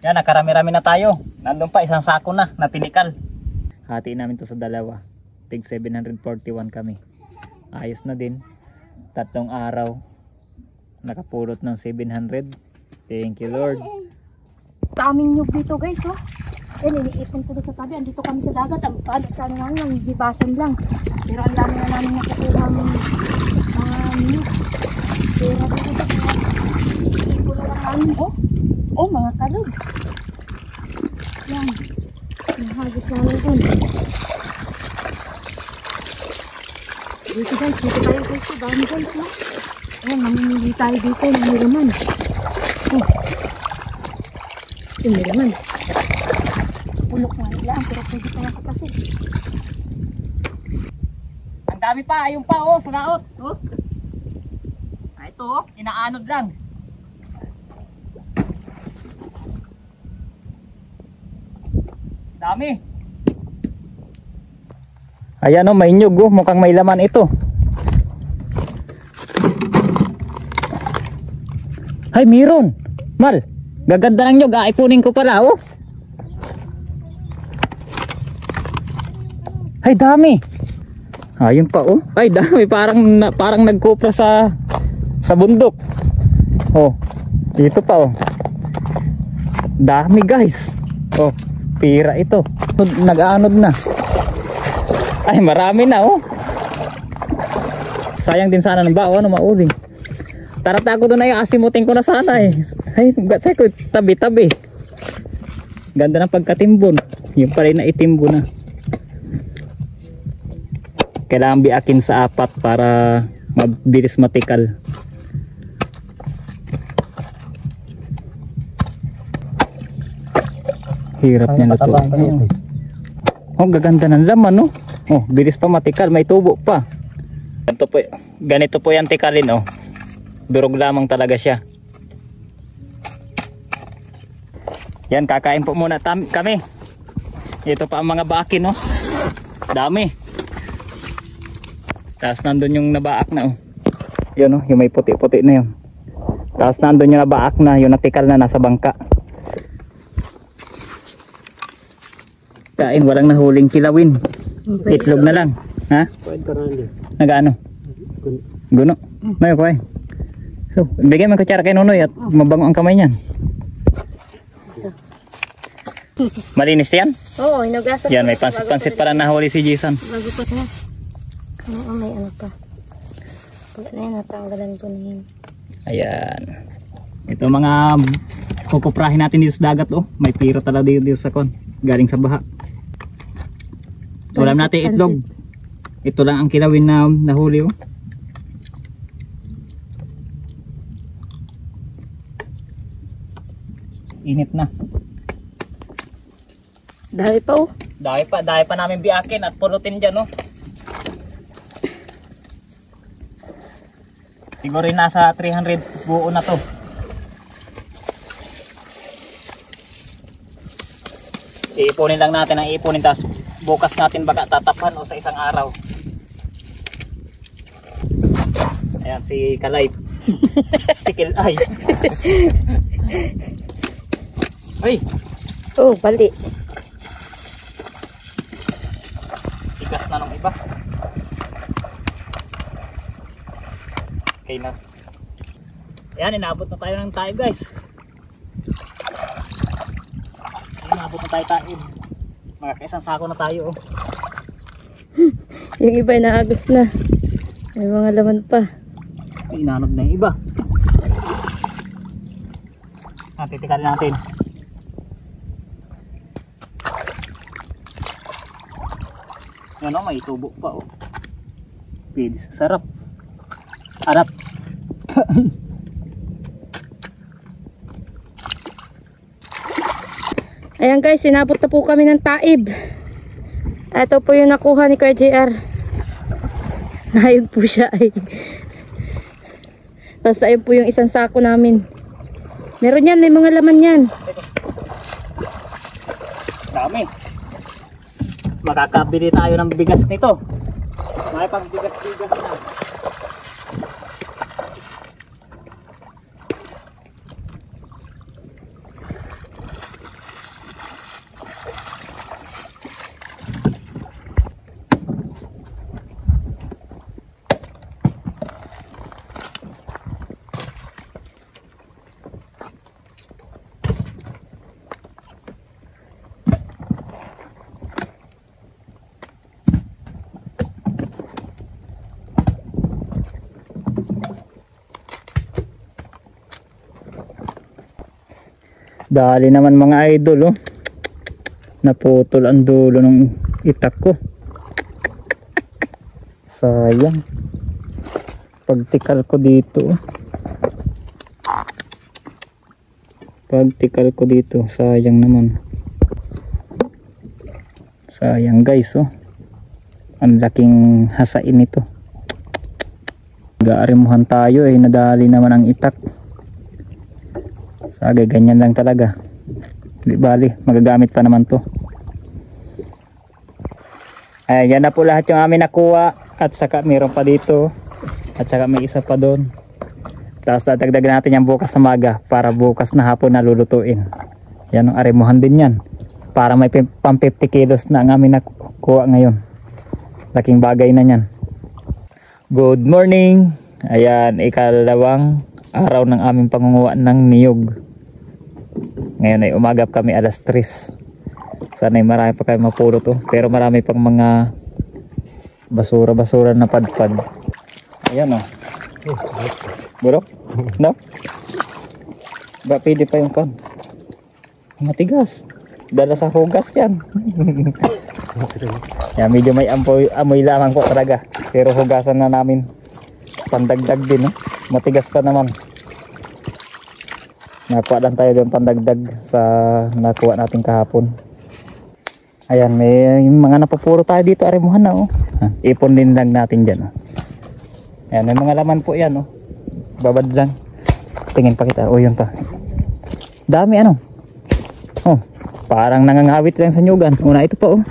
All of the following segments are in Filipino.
Yan, nakarami-rami na tayo. Nandun pa, isang sako na tinikal. Hatiin namin to sa dalawa. Tig 741 kami. Ayos na din. 3 araw. Nakapulot ng 700. Thank you Lord. Daming nyug dito guys, oh. Yan, iniipon ko doon sa tabi. Andito kami sa dagat. Ang paano nga lang, gibasan lang. Pero ang dami na namin nakukuha ng nyug. Pero dito sa ipon na lang namin, oh. Oh, mga kalog. Yan. Nahagis namin dun. Dito guys, dito tayo guys. Dami guys, oh. Ayan, mamimili tayo dito. Namilaman. Oh. Yung naman. Pulok nga nila. Pero pwede pa nga kasi. Ang dami pa. Ayun pa oh. Sa laot. Oh. Ito oh. Inaanod lang. Dami. Ayan oh. May nyug oh. Mukhang may laman ito. Ay meron. Mal. Gaganda ng nyug, ipunin ko pala, oh. Ay, dami. Ayun pa, oh. Ay, dami. Parang nagkopra sa bundok. Oh, dito pa, oh. Dami, guys. Oh, pira ito. Nag-aanod na. Ay, marami na, oh. Sayang din sana ng bao, ano, mauling. Tarata ko doon ay asimutin ko na sana eh. Ay, gasay ko tabi-tabi. Ganda ng pagkatimbon. Yung pala na itimbo na. Kailangan biakin sa 4 para mabilis matikal. Hirap niya luto. Oh, gaganda ng laman, no? Oh, bilis pa matikal, may tubo pa. Ganito po yan tikalin, oh. Durog lamang talaga siya. Yan, kakain po muna kami. Ito pa ang mga baakin, no? Dami. Tapos nandun yung nabaak na, oh. Yun, oh, yung may puti-puti na yun. Tapos nandun yung nabaak na, yung natikal na nasa bangka. Kain, walang nahuling kilawin. Itlog na lang. Ha? Nagaano? Guno. May ko eh. So, bigyan mo kutsara kay Nonoy at mabango ang kamay niyan. Malinis yan? Oo, hinugasan. Yan, may pansit-pansit para nahuli si Jason. Bago pa na. Oo, may ano pa. Pag na yan, natanggalan ko na yun. Ayan. Ito mga kukuprahin natin dito sa dagat, oh. May pira talaga dito sa kon. Galing sa baha. Ulam natin itlog. Ito lang ang kilawin na nahuli, oh. Init na. Dahil pa, oh. Dahil pa namin biakin at pulutin dyan, oh. Siguro rin nasa 300 buo na to. Iipunin lang natin ang iipunin, tapos bukas natin baka tatapan o sa isang araw. Ayan si Kalay. Si Kilay. Ay! Oh, bali. Tigas na nung iba. Okay na. Ayan, inaabot na tayo ng tayo, guys. Inaabot na tayo. Mga kaisang sako na tayo, oh. Yung iba naagos na. May mga laman pa. Inanod na yung iba. Titikalin natin. Yan, oh, may tubo pa, oh. Pwede sa sarap. Harap. Ayan guys, sinabot na po kami ng taib. Ito po yung nakuha ni Kuya JR. Nahayog po siya ay. Tapos ayun po yung isang sako namin. Meron yan, may mga laman yan. Dami. Makakabili tayo ng bigas nito. May pang bigas-bigas na. Dali naman mga idol, oh. Naputol ang dulo ng itak ko. Sayang. Pagtikal ko dito, oh. Pagtikal ko dito, sayang naman. Sayang guys, oh. Ang laking hasain nito. Gaarimuhan tayo eh, nadali naman ang itak. Sagay, ganyan lang talaga. Di bali, magagamit pa naman to. Ayan, yan na po lahat yung amin nakuha. At saka mayroon pa dito. At saka may isa pa doon. Tapos dadagdagan natin yung bukas na maga para bukas na hapon na lulutuin. Yan ang arimuhan din yan. Para may pang 50 kilos na ang amin nakuha ngayon. Laking bagay na yan. Good morning. Ayan, ikalawang araw ng aming pangunguha ng niyog. Ngayon ay umagap kami alas 3. Sana ay marami pa kayo mapulot, oh. Pero marami pang mga basura-basura na padpad. Ayan, oh. Burok? No? Ba pwede pa yung pan? Matigas. Dala sa hugas yan. Yan, medyo may amoy lamang po talaga. Pero hugasan na namin. Pandagdag din, oh. Matigas pa naman. Nakuha lang tayo doon pandagdag sa nakuha natin kahapon. Ayan, may mga napapuro tayo dito, arimuhan na, oh. Ipon din lang natin dyan, oh. Ayan, may mga laman po yan, oh. Babad lang. Tingin pa kita, oh, yun pa. Dami, ano. Oh, parang nangangawit lang sa nyugan. Una, ito pa, oh.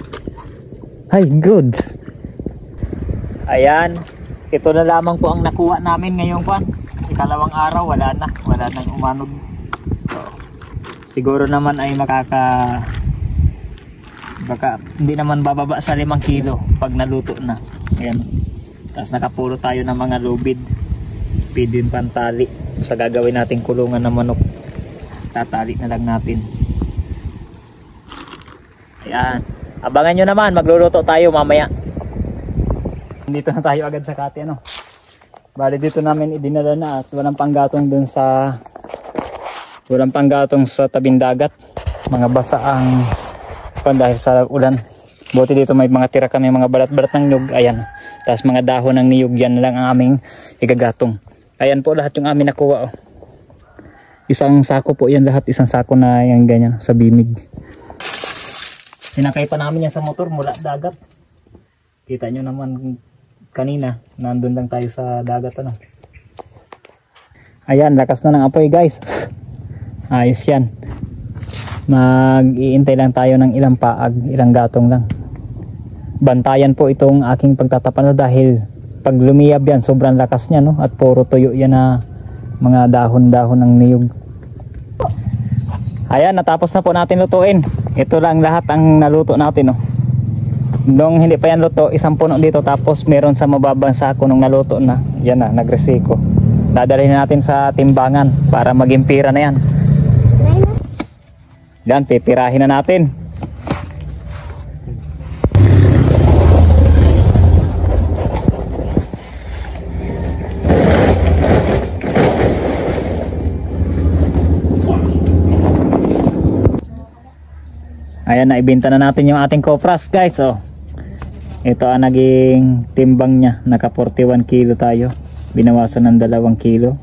Hi, good. Ayan, ito na lamang po ang nakuha namin ngayong pan. Ikalawang araw, wala nang umanog. So, siguro naman ay baka hindi naman bababa sa 5 kilo pag naluto na. Ayan. Tapos nakapuro tayo ng mga lubid. Pwede pantali sa gagawin nating kulungan ng manok. Tatali na lang natin. Ayan. Abangan nyo naman, magluluto tayo mamaya. Dito na tayo agad sa kati, ano. Bali dito namin idinala na at walang panggatong dun sa tabing dagat. Mga basa ang dahil sa ulan. Buti dito may mga tira kami, mga balat-balat ng nyug. Ayan. Tapos mga dahon ng niyog, yan lang ang aming igagatong. Ayan po lahat yung amin nakuha, oh. Isang sako po yan lahat. Isang sako na yung ganyan sa bimig. Sinakay pa namin yan sa motor mula dagat. Kita nyo naman kanina, nandun lang tayo sa dagat, ano. Ayan, lakas na ng apoy guys. Ayos yan. Mag-iintay lang tayo ng ilang paag, ilang gatong lang. Bantayan po itong aking pagtatapan dahil pag lumiyab yan, sobrang lakas niya, no? At puro tuyo yan na mga dahon-dahon ng niyog. Ayan, natapos na po natin lutuin. Ito lang lahat ang naluto natin, no? Nung hindi pa yan luto, isang puno dito, tapos meron sa mababang sako nung naluto na. Yan na, nagresiko. Dadalhin natin sa timbangan para maging pira na yan. Yan, pipirahin na natin. Ayan, naibenta na natin yung ating kopras guys, oh. Ito ang naging timbang niya. Naka 41 kilo tayo. Binawasan ng 2 kilo.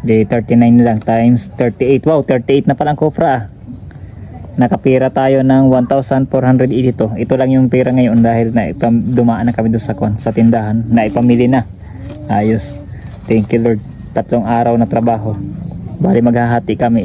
Di 39 lang times 38. Wow, 38 na palang kopra. Nakapira tayo ng 1,482. Ito lang yung pira ngayon dahil na dumaan na kami doon sa tindahan. Naipamili na. Ayos. Thank you Lord. 3 araw na trabaho. Bali maghahati kami